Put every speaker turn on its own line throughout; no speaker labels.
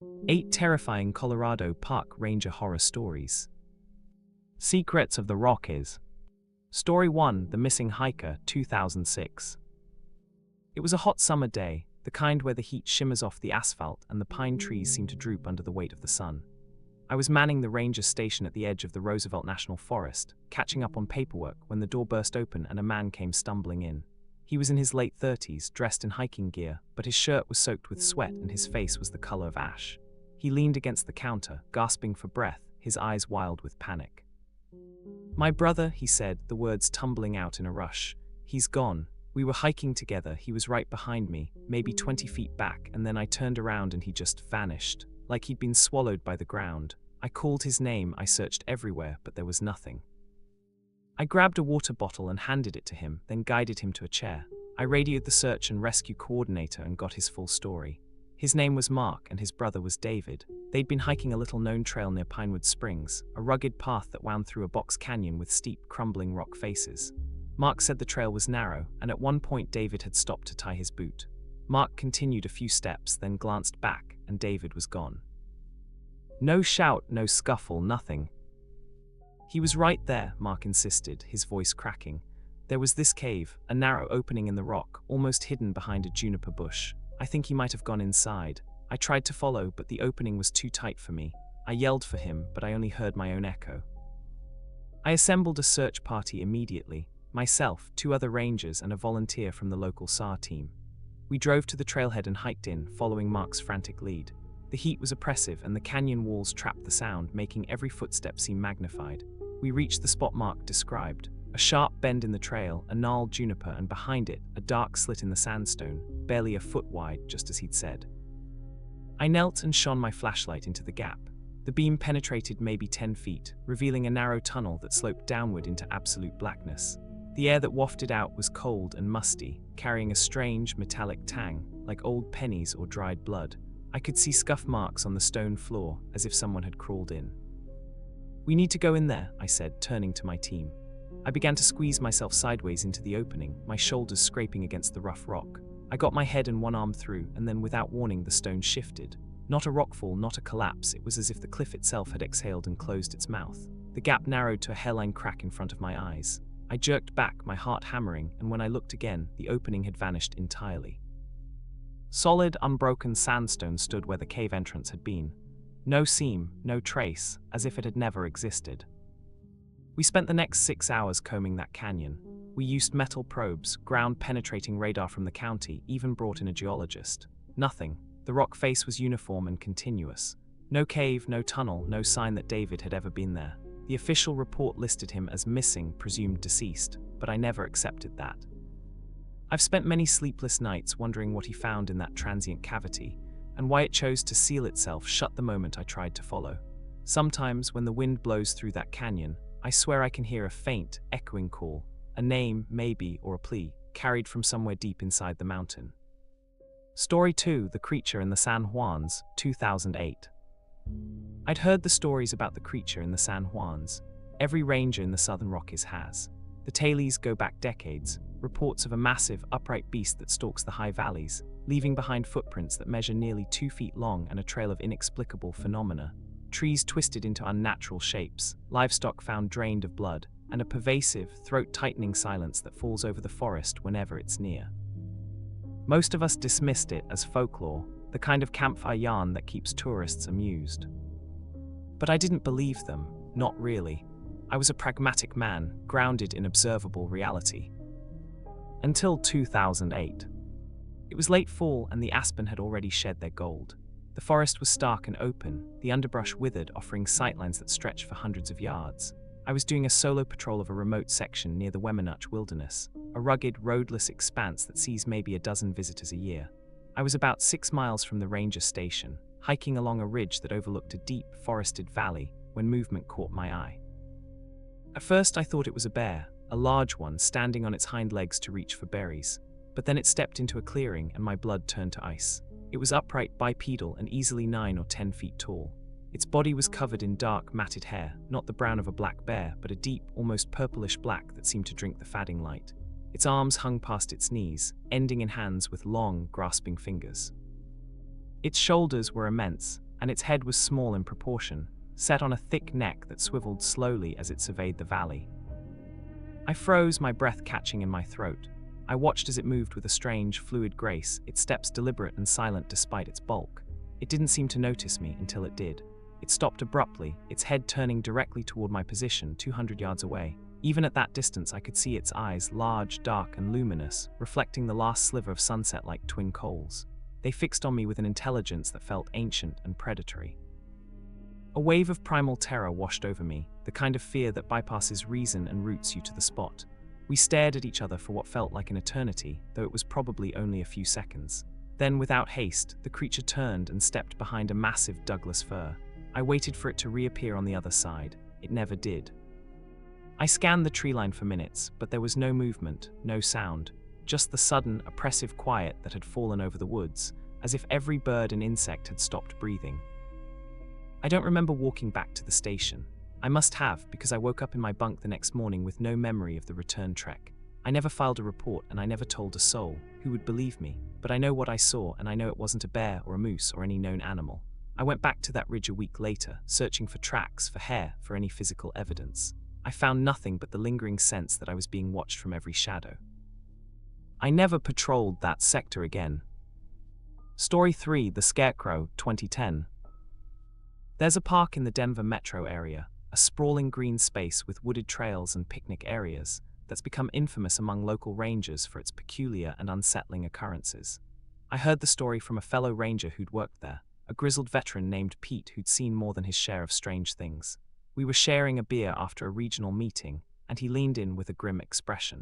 8 Terrifying Colorado Park Ranger Horror Stories. Secrets of the Rockies. Story 1, The Missing Hiker, 2006. It was a hot summer day, the kind where the heat shimmers off the asphalt and the pine trees seem to droop under the weight of the sun. I was manning the ranger station at the edge of the Roosevelt National Forest, catching up on paperwork when the door burst open and a man came stumbling in. He was in his late 30s, dressed in hiking gear, but his shirt was soaked with sweat and his face was the color of ash. He leaned against the counter, gasping for breath, his eyes wild with panic. "My brother," he said, the words tumbling out in a rush. "He's gone. We were hiking together, he was right behind me, maybe 20 feet back, and then I turned around and he just vanished, like he'd been swallowed by the ground. I called his name, I searched everywhere, but there was nothing." I grabbed a water bottle and handed it to him, then guided him to a chair. I radioed the search and rescue coordinator and got his full story. His name was Mark and his brother was David. They'd been hiking a little-known trail near Pinewood Springs, a rugged path that wound through a box canyon with steep, crumbling rock faces. Mark said the trail was narrow, and at one point David had stopped to tie his boot. Mark continued a few steps, then glanced back, and David was gone. No shout, no scuffle, nothing. "He was right there," Mark insisted, his voice cracking. "There was this cave, a narrow opening in the rock, almost hidden behind a juniper bush. I think he might have gone inside. I tried to follow, but the opening was too tight for me. I yelled for him, but I only heard my own echo." I assembled a search party immediately. Myself, 2 other rangers, and a volunteer from the local SAR team. We drove to the trailhead and hiked in, following Mark's frantic lead. The heat was oppressive, and the canyon walls trapped the sound, making every footstep seem magnified. We reached the spot Mark described. A sharp bend in the trail, a gnarled juniper, and behind it, a dark slit in the sandstone, barely a foot wide, just as he'd said. I knelt and shone my flashlight into the gap. The beam penetrated maybe 10 feet, revealing a narrow tunnel that sloped downward into absolute blackness. The air that wafted out was cold and musty, carrying a strange, metallic tang, like old pennies or dried blood. I could see scuff marks on the stone floor, as if someone had crawled in. "We need to go in there," I said, turning to my team. I began to squeeze myself sideways into the opening, my shoulders scraping against the rough rock. I got my head and one arm through, and then without warning the stone shifted. Not a rockfall, not a collapse, it was as if the cliff itself had exhaled and closed its mouth. The gap narrowed to a hairline crack in front of my eyes. I jerked back, my heart hammering, and when I looked again, the opening had vanished entirely. Solid, unbroken sandstone stood where the cave entrance had been. No seam, no trace, as if it had never existed. We spent the next 6 hours combing that canyon. We used metal probes, ground-penetrating radar from the county, even brought in a geologist. Nothing. The rock face was uniform and continuous. No cave, no tunnel, no sign that David had ever been there. The official report listed him as missing, presumed deceased, but I never accepted that. I've spent many sleepless nights wondering what he found in that transient cavity, and why it chose to seal itself shut the moment I tried to follow. Sometimes, when the wind blows through that canyon, I swear I can hear a faint, echoing call, a name, maybe, or a plea, carried from somewhere deep inside the mountain. Story 2, The Creature in the San Juans, 2008. I'd heard the stories about the creature in the San Juans. Every ranger in the southern Rockies has. The tailies go back decades, reports of a massive, upright beast that stalks the high valleys, leaving behind footprints that measure nearly 2 feet long and a trail of inexplicable phenomena. Trees twisted into unnatural shapes, livestock found drained of blood, and a pervasive, throat-tightening silence that falls over the forest whenever it's near. Most of us dismissed it as folklore, the kind of campfire yarn that keeps tourists amused. But I didn't believe them, not really. I was a pragmatic man, grounded in observable reality. Until 2008. It was late fall and the aspen had already shed their gold. The forest was stark and open, the underbrush withered, offering sightlines that stretched for hundreds of yards. I was doing a solo patrol of a remote section near the Wemenutch Wilderness, a rugged, roadless expanse that sees maybe a dozen visitors a year. I was about 6 miles from the ranger station, hiking along a ridge that overlooked a deep, forested valley, when movement caught my eye. At first I thought it was a bear, a large one standing on its hind legs to reach for berries. But then it stepped into a clearing and my blood turned to ice. It was upright, bipedal, and easily 9 or 10 feet tall. Its body was covered in dark, matted hair, not the brown of a black bear, but a deep, almost purplish black that seemed to drink the fading light. Its arms hung past its knees, ending in hands with long, grasping fingers. Its shoulders were immense, and its head was small in proportion, set on a thick neck that swiveled slowly as it surveyed the valley. I froze, my breath catching in my throat. I watched as it moved with a strange, fluid grace, its steps deliberate and silent despite its bulk. It didn't seem to notice me until it did. It stopped abruptly, its head turning directly toward my position 200 yards away. Even at that distance, I could see its eyes, large, dark, and luminous, reflecting the last sliver of sunset like twin coals. They fixed on me with an intelligence that felt ancient and predatory. A wave of primal terror washed over me, the kind of fear that bypasses reason and roots you to the spot. We stared at each other for what felt like an eternity, though it was probably only a few seconds. Then, without haste, the creature turned and stepped behind a massive Douglas fir. I waited for it to reappear on the other side. It never did. I scanned the tree line for minutes, but there was no movement, no sound, just the sudden, oppressive quiet that had fallen over the woods, as if every bird and insect had stopped breathing. I don't remember walking back to the station. I must have, because I woke up in my bunk the next morning with no memory of the return trek. I never filed a report, and I never told a soul. Who would believe me? But I know what I saw, and I know it wasn't a bear or a moose or any known animal. I went back to that ridge a week later, searching for tracks, for hair, for any physical evidence. I found nothing but the lingering sense that I was being watched from every shadow. I never patrolled that sector again. Story 3, The Scarecrow, 2010. There's a park in the Denver metro area, a sprawling green space with wooded trails and picnic areas, that's become infamous among local rangers for its peculiar and unsettling occurrences. I heard the story from a fellow ranger who'd worked there, a grizzled veteran named Pete who'd seen more than his share of strange things. We were sharing a beer after a regional meeting, and he leaned in with a grim expression.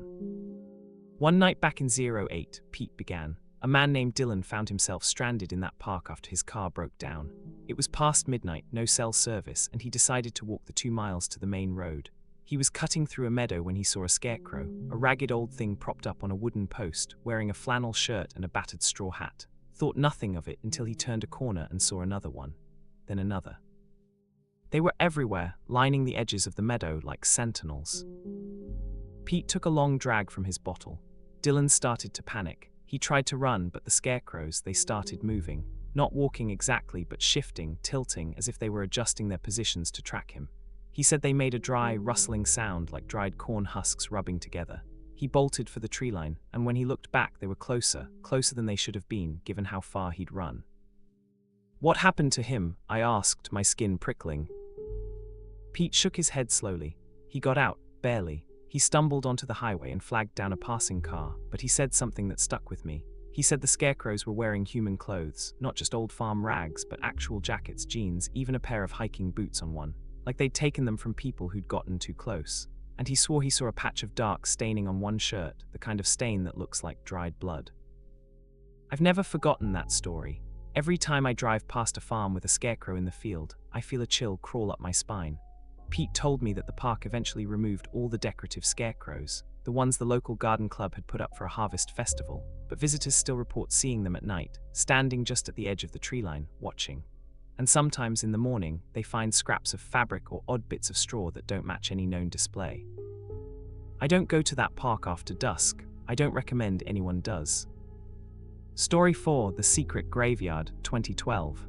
One night back in 08, Pete began, a man named Dylan found himself stranded in that park after his car broke down. It was past midnight, no cell service, and he decided to walk the 2 miles to the main road. He was cutting through a meadow when he saw a scarecrow, a ragged old thing propped up on a wooden post, wearing a flannel shirt and a battered straw hat. Thought nothing of it until he turned a corner and saw another one. Then another. They were everywhere, lining the edges of the meadow like sentinels. Pete took a long drag from his bottle. Dylan started to panic. He tried to run, but the scarecrows, they started moving. Not walking exactly, but shifting, tilting, as if they were adjusting their positions to track him. He said they made a dry, rustling sound like dried corn husks rubbing together. He bolted for the tree line, and when he looked back, they were closer than they should have been, given how far he'd run. What happened to him? I asked, my skin prickling. Pete shook his head slowly. He got out, barely. He stumbled onto the highway and flagged down a passing car, but he said something that stuck with me. He said the scarecrows were wearing human clothes, not just old farm rags, but actual jackets, jeans, even a pair of hiking boots on one, like they'd taken them from people who'd gotten too close. And he swore he saw a patch of dark staining on one shirt, the kind of stain that looks like dried blood. I've never forgotten that story. Every time I drive past a farm with a scarecrow in the field, I feel a chill crawl up my spine. Pete told me that the park eventually removed all the decorative scarecrows, the ones the local garden club had put up for a harvest festival, but visitors still report seeing them at night, standing just at the edge of the tree line, watching. And sometimes in the morning, they find scraps of fabric or odd bits of straw that don't match any known display. I don't go to that park after dusk. I don't recommend anyone does. Story 4, The Secret Graveyard, 2012.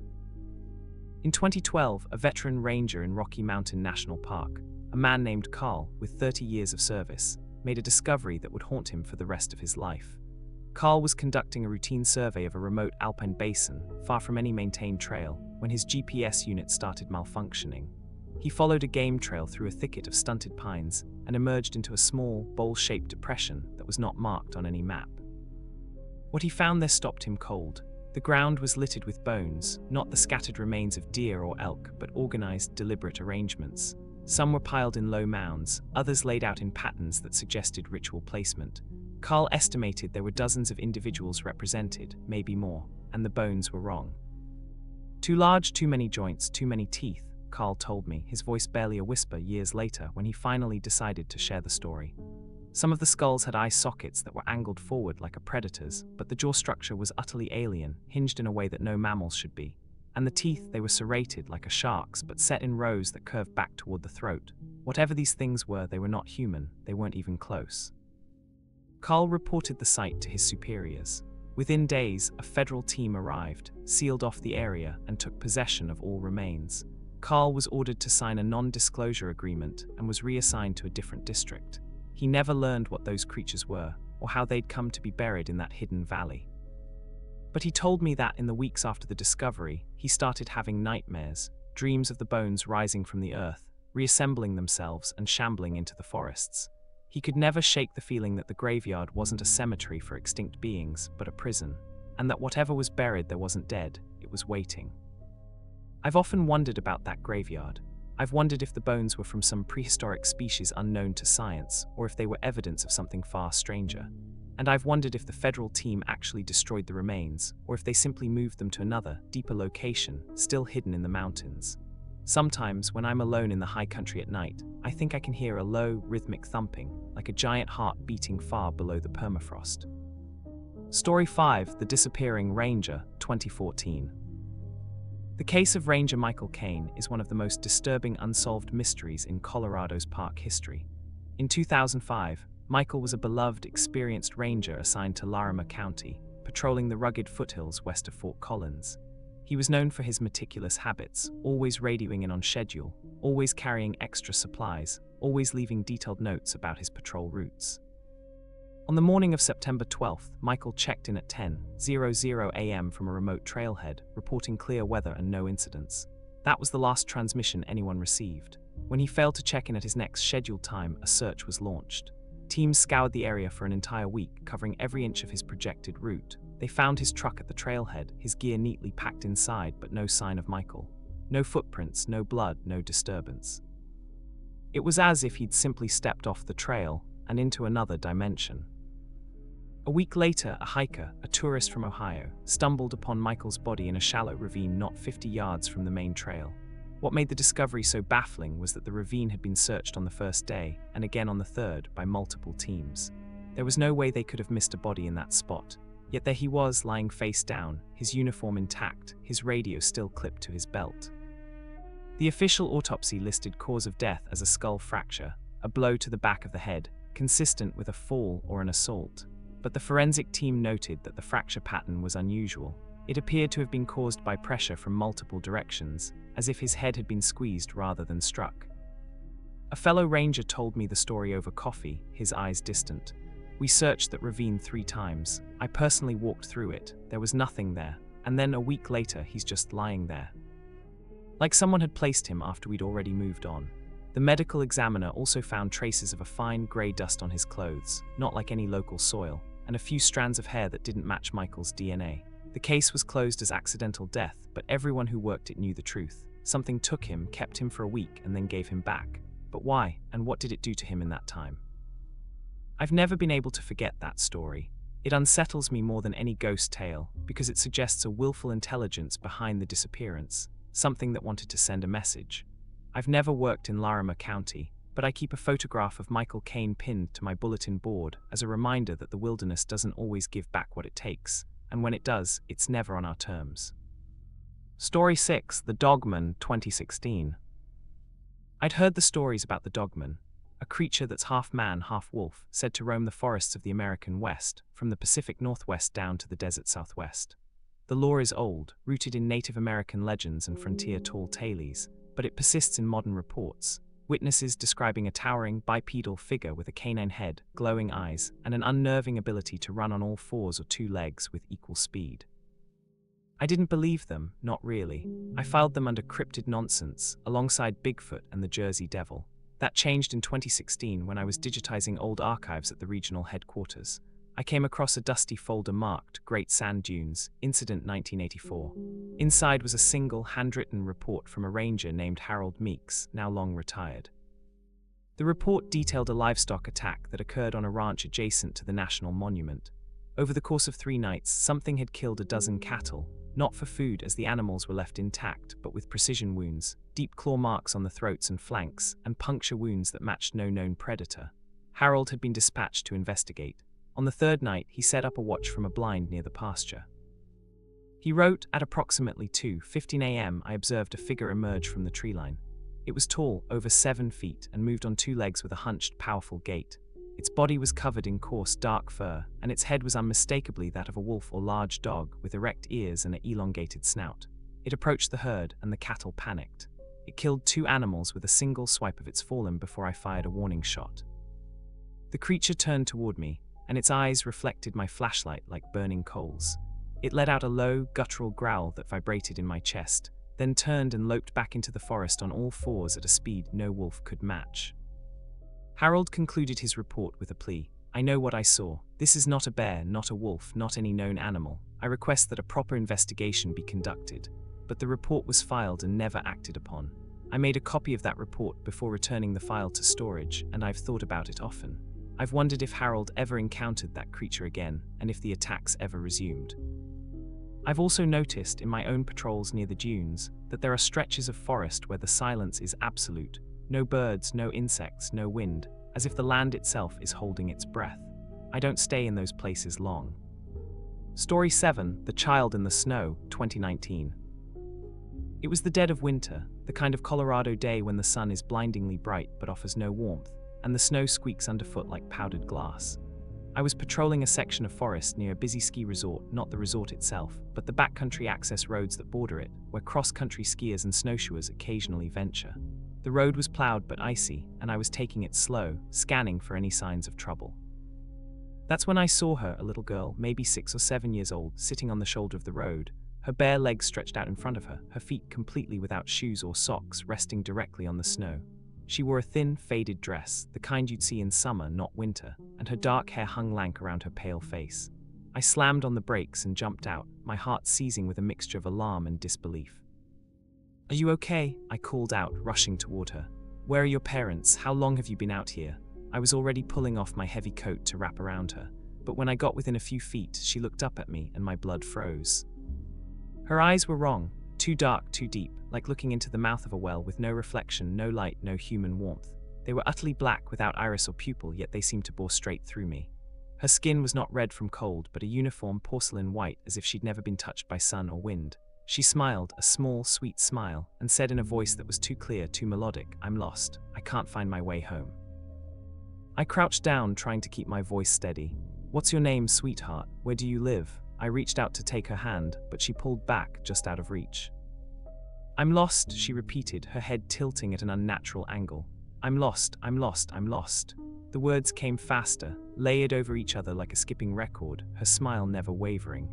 In 2012, a veteran ranger in Rocky Mountain National Park, a man named Carl, with 30 years of service, made a discovery that would haunt him for the rest of his life. Carl was conducting a routine survey of a remote alpine basin, far from any maintained trail, when his GPS unit started malfunctioning. He followed a game trail through a thicket of stunted pines and emerged into a small, bowl-shaped depression that was not marked on any map. What he found there stopped him cold. The ground was littered with bones, not the scattered remains of deer or elk, but organized, deliberate arrangements. Some were piled in low mounds, others laid out in patterns that suggested ritual placement. Carl estimated there were dozens of individuals represented, maybe more, and the bones were wrong. Too large, too many joints, too many teeth, Carl told me, his voice barely a whisper years later when he finally decided to share the story. Some of the skulls had eye sockets that were angled forward like a predator's, but the jaw structure was utterly alien, hinged in a way that no mammals should be. And the teeth, they were serrated like a shark's, but set in rows that curved back toward the throat. Whatever these things were, they were not human, they weren't even close. Carl reported the sight to his superiors. Within days, a federal team arrived, sealed off the area, and took possession of all remains. Carl was ordered to sign a non-disclosure agreement and was reassigned to a different district. He never learned what those creatures were, or how they'd come to be buried in that hidden valley. But he told me that in the weeks after the discovery, he started having nightmares, dreams of the bones rising from the earth, reassembling themselves and shambling into the forests. He could never shake the feeling that the graveyard wasn't a cemetery for extinct beings, but a prison, and that whatever was buried there wasn't dead, it was waiting. I've often wondered about that graveyard. I've wondered if the bones were from some prehistoric species unknown to science, or if they were evidence of something far stranger. And I've wondered if the federal team actually destroyed the remains, or if they simply moved them to another, deeper location, still hidden in the mountains. Sometimes, when I'm alone in the high country at night, I think I can hear a low, rhythmic thumping, like a giant heart beating far below the permafrost. Story 5: The Disappearing Ranger, 2014. The case of Ranger Michael Caine is one of the most disturbing unsolved mysteries in Colorado's park history. In 2005, Michael was a beloved, experienced ranger assigned to Larimer County, patrolling the rugged foothills west of Fort Collins. He was known for his meticulous habits, always radioing in on schedule, always carrying extra supplies, always leaving detailed notes about his patrol routes. On the morning of September 12th, Michael checked in at 10:00 a.m. from a remote trailhead, reporting clear weather and no incidents. That was the last transmission anyone received. When he failed to check in at his next scheduled time, a search was launched. Teams scoured the area for an entire week, covering every inch of his projected route. They found his truck at the trailhead, his gear neatly packed inside, but no sign of Michael. No footprints, no blood, no disturbance. It was as if he'd simply stepped off the trail and into another dimension. A week later, a hiker, a tourist from Ohio, stumbled upon Michael's body in a shallow ravine not 50 yards from the main trail. What made the discovery so baffling was that the ravine had been searched on the first day, and again on the third, by multiple teams. There was no way they could have missed a body in that spot. Yet there he was, lying face down, his uniform intact, his radio still clipped to his belt. The official autopsy listed cause of death as a skull fracture, a blow to the back of the head, consistent with a fall or an assault. But the forensic team noted that the fracture pattern was unusual. It appeared to have been caused by pressure from multiple directions, as if his head had been squeezed rather than struck. A fellow ranger told me the story over coffee, his eyes distant. We searched that ravine 3 times. I personally walked through it. There was nothing there. And then a week later, he's just lying there. Like someone had placed him after we'd already moved on. The medical examiner also found traces of a fine grey dust on his clothes, not like any local soil, and a few strands of hair that didn't match Michael's DNA. The case was closed as accidental death, but everyone who worked it knew the truth. Something took him, kept him for a week, and then gave him back. But why, and what did it do to him in that time? I've never been able to forget that story. It unsettles me more than any ghost tale, because it suggests a willful intelligence behind the disappearance, something that wanted to send a message. I've never worked in Larimer County, but I keep a photograph of Michael Caine pinned to my bulletin board as a reminder that the wilderness doesn't always give back what it takes, and when it does, it's never on our terms. Story 6: The Dogman, 2016. I'd heard the stories about the Dogman, a creature that's half man, half wolf, said to roam the forests of the American West, from the Pacific Northwest down to the desert Southwest. The lore is old, rooted in Native American legends and frontier tall tales, but it persists in modern reports. Witnesses describing a towering, bipedal figure with a canine head, glowing eyes, and an unnerving ability to run on all 4s or 2 legs with equal speed. I didn't believe them, not really. I filed them under cryptid nonsense, alongside Bigfoot and the Jersey Devil. That changed in 2016 when I was digitizing old archives at the regional headquarters. I came across a dusty folder marked Great Sand Dunes, Incident 1984. Inside was a single, handwritten report from a ranger named Harold Meeks, now long retired. The report detailed a livestock attack that occurred on a ranch adjacent to the National Monument. Over the course of 3 nights, something had killed a dozen cattle, not for food as the animals were left intact, but with precision wounds, deep claw marks on the throats and flanks, and puncture wounds that matched no known predator. Harold had been dispatched to investigate. On the 3rd night, he set up a watch from a blind near the pasture. He wrote, at approximately 2:15 a.m., I observed a figure emerge from the tree line. It was tall, over 7 feet, and moved on 2 legs with a hunched, powerful gait. Its body was covered in coarse, dark fur, and its head was unmistakably that of a wolf or large dog with erect ears and an elongated snout. It approached the herd, and the cattle panicked. It killed 2 animals with a single swipe of its forelimb before I fired a warning shot. The creature turned toward me, and its eyes reflected my flashlight like burning coals. It let out a low, guttural growl that vibrated in my chest, then turned and loped back into the forest on all 4s at a speed no wolf could match. Harold concluded his report with a plea. "I know what I saw. This is not a bear, not a wolf, not any known animal. I request that a proper investigation be conducted." But the report was filed and never acted upon. I made a copy of that report before returning the file to storage, and I've thought about it often. I've wondered if Harold ever encountered that creature again, and if the attacks ever resumed. I've also noticed in my own patrols near the dunes that there are stretches of forest where the silence is absolute. No birds, no insects, no wind, as if the land itself is holding its breath. I don't stay in those places long. Story 7, The Child in the Snow, 2019. It was the dead of winter, the kind of Colorado day when the sun is blindingly bright but offers no warmth, and the snow squeaks underfoot like powdered glass. I was patrolling a section of forest near a busy ski resort, not the resort itself, but the backcountry access roads that border it, where cross-country skiers and snowshoers occasionally venture. The road was plowed but icy, and I was taking it slow, scanning for any signs of trouble. That's when I saw her, a little girl, maybe 6 or 7 years old, sitting on the shoulder of the road, her bare legs stretched out in front of her, her feet completely without shoes or socks, resting directly on the snow. She wore a thin, faded dress, the kind you'd see in summer, not winter, and her dark hair hung lank around her pale face. I slammed on the brakes and jumped out, my heart seizing with a mixture of alarm and disbelief. "Are you okay?" I called out, rushing toward her. "Where are your parents? How long have you been out here?" I was already pulling off my heavy coat to wrap around her, but when I got within a few feet, she looked up at me and my blood froze. Her eyes were wrong, too dark, too deep, like looking into the mouth of a well with no reflection, no light, no human warmth. They were utterly black without iris or pupil, yet they seemed to bore straight through me. Her skin was not red from cold, but a uniform porcelain white, as if she'd never been touched by sun or wind. She smiled, a small, sweet smile, and said in a voice that was too clear, too melodic, "I'm lost. I can't find my way home." I crouched down, trying to keep my voice steady. "What's your name, sweetheart? Where do you live?" I reached out to take her hand, but she pulled back, just out of reach. "I'm lost," she repeated, her head tilting at an unnatural angle. "I'm lost, I'm lost, I'm lost." The words came faster, layered over each other like a skipping record, her smile never wavering.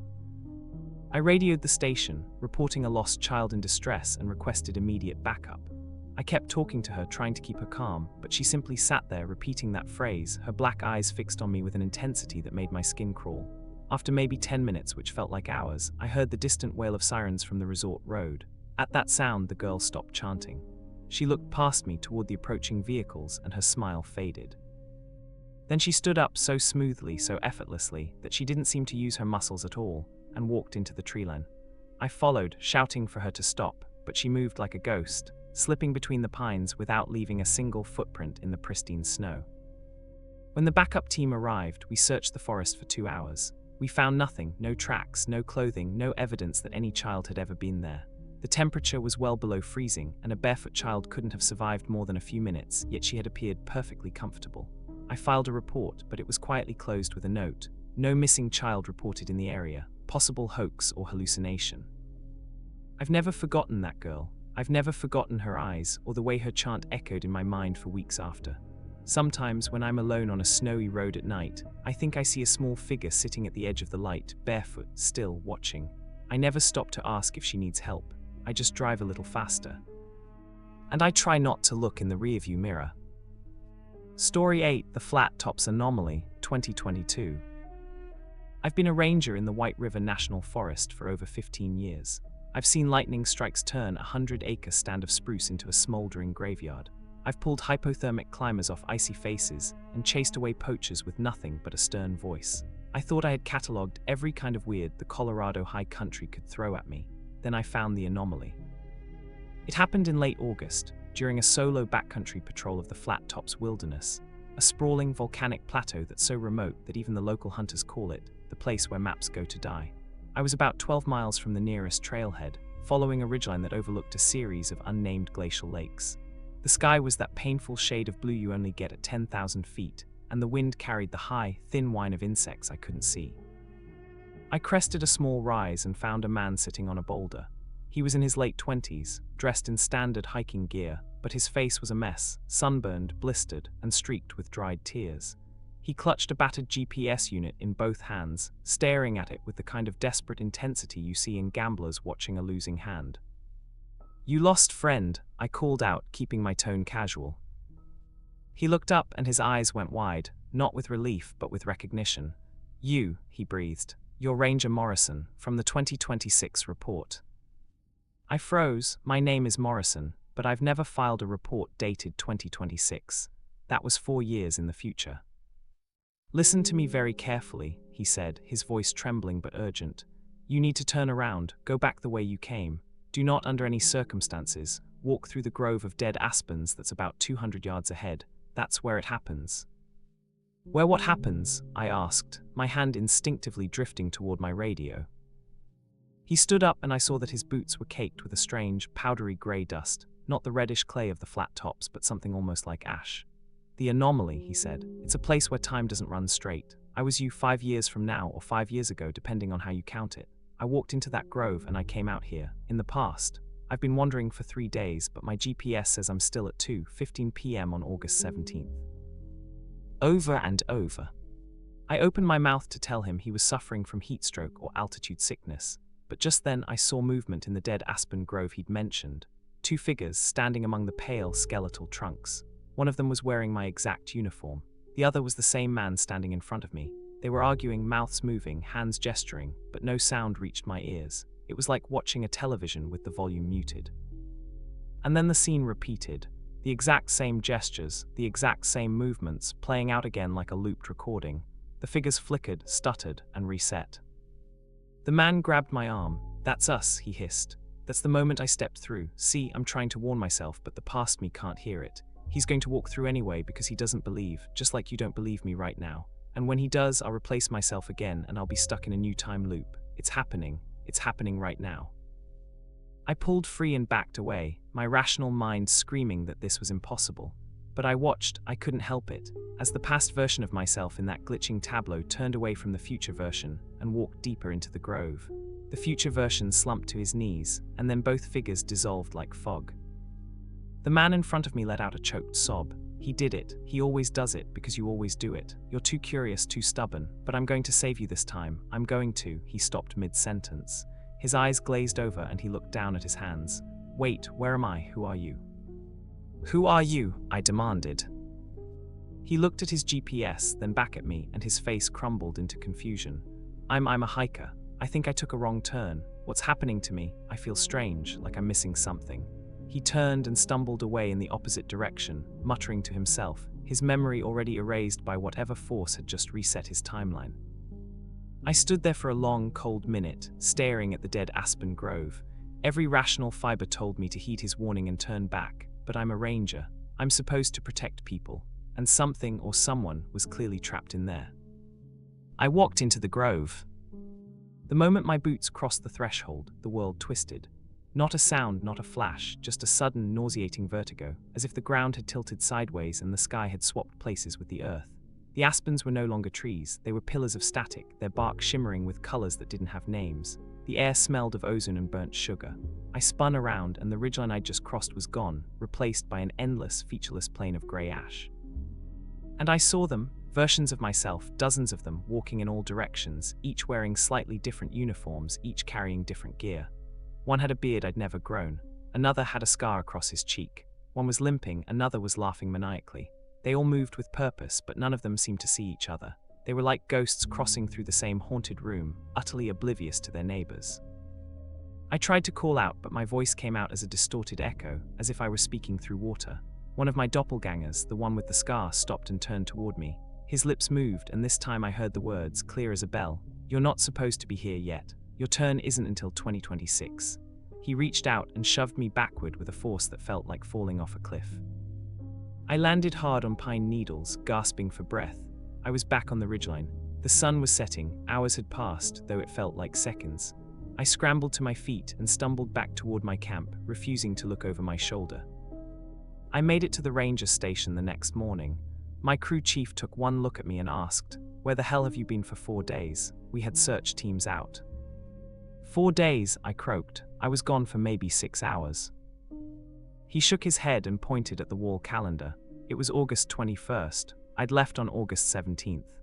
I radioed the station, reporting a lost child in distress, and requested immediate backup. I kept talking to her, trying to keep her calm, but she simply sat there, repeating that phrase, her black eyes fixed on me with an intensity that made my skin crawl. After maybe 10 minutes, which felt like hours, I heard the distant wail of sirens from the resort road. At that sound, the girl stopped chanting. She looked past me toward the approaching vehicles, and her smile faded. Then she stood up so smoothly, so effortlessly, that she didn't seem to use her muscles at all, and walked into the treeline. I followed, shouting for her to stop, but she moved like a ghost, slipping between the pines without leaving a single footprint in the pristine snow. When the backup team arrived, we searched the forest for 2 hours. We found nothing, no tracks, no clothing, no evidence that any child had ever been there. The temperature was well below freezing, and a barefoot child couldn't have survived more than a few minutes, yet she had appeared perfectly comfortable. I filed a report, but it was quietly closed with a note: "No missing child reported in the area. Possible hoax or hallucination." I've never forgotten that girl. I've never forgotten her eyes, or the way her chant echoed in my mind for weeks after. Sometimes, when I'm alone on a snowy road at night, I think I see a small figure sitting at the edge of the light, barefoot, still, watching. I never stop to ask if she needs help. I just drive a little faster. And I try not to look in the rearview mirror. Story 8, The Flat Tops Anomaly, 2022. I've been a ranger in the White River National Forest for over 15 years. I've seen lightning strikes turn a 100-acre stand of spruce into a smoldering graveyard. I've pulled hypothermic climbers off icy faces and chased away poachers with nothing but a stern voice. I thought I had catalogued every kind of weird the Colorado high country could throw at me. Then I found the anomaly. It happened in late August, during a solo backcountry patrol of the Flat Tops Wilderness, a sprawling volcanic plateau that's so remote that even the local hunters call it the place where maps go to die. I was about 12 miles from the nearest trailhead, following a ridgeline that overlooked a series of unnamed glacial lakes. The sky was that painful shade of blue you only get at 10,000 feet, and the wind carried the high, thin whine of insects I couldn't see. I crested a small rise and found a man sitting on a boulder. He was in his late 20s, dressed in standard hiking gear, but his face was a mess, sunburned, blistered, and streaked with dried tears. He clutched a battered GPS unit in both hands, staring at it with the kind of desperate intensity you see in gamblers watching a losing hand. "You lost, friend," I called out, keeping my tone casual. He looked up and his eyes went wide, not with relief but with recognition. "You," he breathed. "You're Ranger Morrison, from the 2026 report." I froze. My name is Morrison, but I've never filed a report dated 2026. That was 4 years in the future. "Listen to me very carefully," he said, his voice trembling but urgent. "You need to turn around, go back the way you came. Do not, under any circumstances, walk through the grove of dead aspens that's about 200 yards ahead. That's where it happens." "Where what happens?" I asked, my hand instinctively drifting toward my radio. He stood up and I saw that his boots were caked with a strange, powdery grey dust, not the reddish clay of the flat tops but something almost like ash. "The anomaly," he said. "It's a place where time doesn't run straight. I was you 5 years from now or 5 years ago, depending on how you count it. I walked into that grove and I came out here, in the past. I've been wandering for 3 days, but my GPS says I'm still at 2:15 p.m. on August 17th. Over and over. I opened my mouth to tell him he was suffering from heat stroke or altitude sickness, but just then I saw movement in the dead aspen grove he'd mentioned. 2 figures standing among the pale, skeletal trunks. One of them was wearing my exact uniform. The other was the same man standing in front of me. They were arguing, mouths moving, hands gesturing, but no sound reached my ears. It was like watching a television with the volume muted. And then the scene repeated. The exact same gestures, the exact same movements, playing out again like a looped recording. The figures flickered, stuttered, and reset. The man grabbed my arm. "That's us," he hissed. "That's the moment I stepped through. See, I'm trying to warn myself, but the past me can't hear it. He's going to walk through anyway because he doesn't believe, just like you don't believe me right now. And when he does, I'll replace myself again and I'll be stuck in a new time loop. It's happening. It's happening right now." I pulled free and backed away, my rational mind screaming that this was impossible. But I watched, I couldn't help it, as the past version of myself in that glitching tableau turned away from the future version and walked deeper into the grove. The future version slumped to his knees, and then both figures dissolved like fog. The man in front of me let out a choked sob. "He did it. He always does it because you always do it. You're too curious, too stubborn, but I'm going to save you this time. I'm going to." He stopped mid-sentence. His eyes glazed over and he looked down at his hands. "Wait, where am I? Who are you?" "Who are you?" I demanded. He looked at his GPS, then back at me, and his face crumbled into confusion. I'm a hiker. I think I took a wrong turn. What's happening to me? I feel strange, like I'm missing something." He turned and stumbled away in the opposite direction, muttering to himself, his memory already erased by whatever force had just reset his timeline. I stood there for a long, cold minute, staring at the dead aspen grove. Every rational fiber told me to heed his warning and turn back, but I'm a ranger. I'm supposed to protect people, and something or someone was clearly trapped in there. I walked into the grove. The moment my boots crossed the threshold, the world twisted. Not a sound, not a flash, just a sudden, nauseating vertigo, as if the ground had tilted sideways and the sky had swapped places with the earth. The aspens were no longer trees, they were pillars of static, their bark shimmering with colors that didn't have names. The air smelled of ozone and burnt sugar. I spun around and the ridgeline I'd just crossed was gone, replaced by an endless, featureless plain of grey ash. And I saw them, versions of myself, dozens of them, walking in all directions, each wearing slightly different uniforms, each carrying different gear. One had a beard I'd never grown. Another had a scar across his cheek. One was limping, another was laughing maniacally. They all moved with purpose, but none of them seemed to see each other. They were like ghosts crossing through the same haunted room, utterly oblivious to their neighbors. I tried to call out, but my voice came out as a distorted echo, as if I were speaking through water. One of my doppelgangers, the one with the scar, stopped and turned toward me. His lips moved, and this time I heard the words, clear as a bell. "You're not supposed to be here yet. Your turn isn't until 2026. He reached out and shoved me backward with a force that felt like falling off a cliff. I landed hard on pine needles, gasping for breath. I was back on the ridgeline. The sun was setting, hours had passed, though it felt like seconds. I scrambled to my feet and stumbled back toward my camp, refusing to look over my shoulder. I made it to the ranger station the next morning. My crew chief took one look at me and asked, "Where the hell have you been for 4 days? We had search teams out." 4 days, I croaked. I was gone for maybe 6 hours. He shook his head and pointed at the wall calendar. It was August 21st. I'd left on August 17th.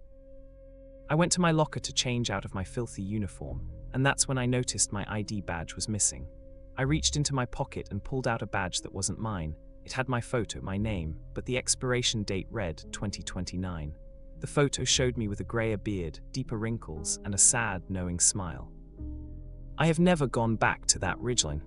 I went to my locker to change out of my filthy uniform, and that's when I noticed my ID badge was missing. I reached into my pocket and pulled out a badge that wasn't mine. It had my photo, my name, but the expiration date read 2029. The photo showed me with a grayer beard, deeper wrinkles, and a sad, knowing smile. I have never gone back to that ridgeline.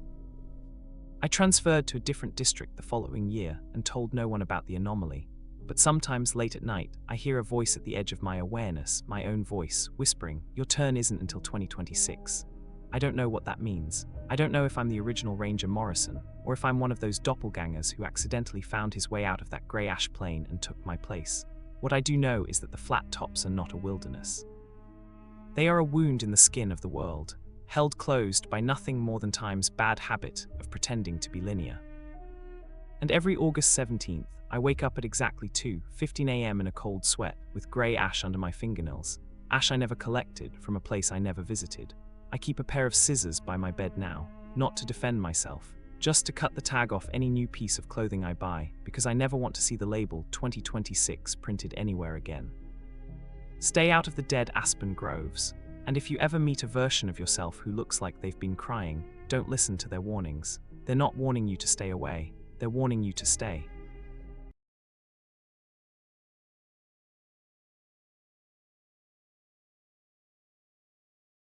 I transferred to a different district the following year and told no one about the anomaly. But sometimes late at night, I hear a voice at the edge of my awareness, my own voice, whispering, "Your turn isn't until 2026. I don't know what that means. I don't know if I'm the original Ranger Morrison, or if I'm one of those doppelgangers who accidentally found his way out of that grey ash plain and took my place. What I do know is that the flat tops are not a wilderness. They are a wound in the skin of the world, held closed by nothing more than time's bad habit of pretending to be linear. And every August 17th, I wake up at exactly 2:15 a.m. in a cold sweat, with grey ash under my fingernails, ash I never collected from a place I never visited. I keep a pair of scissors by my bed now, not to defend myself, just to cut the tag off any new piece of clothing I buy, because I never want to see the label 2026 printed anywhere again. Stay out of the dead aspen groves, and if you ever meet a version of yourself who looks like they've been crying, don't listen to their warnings. They're not warning you to stay away, they're warning you to stay.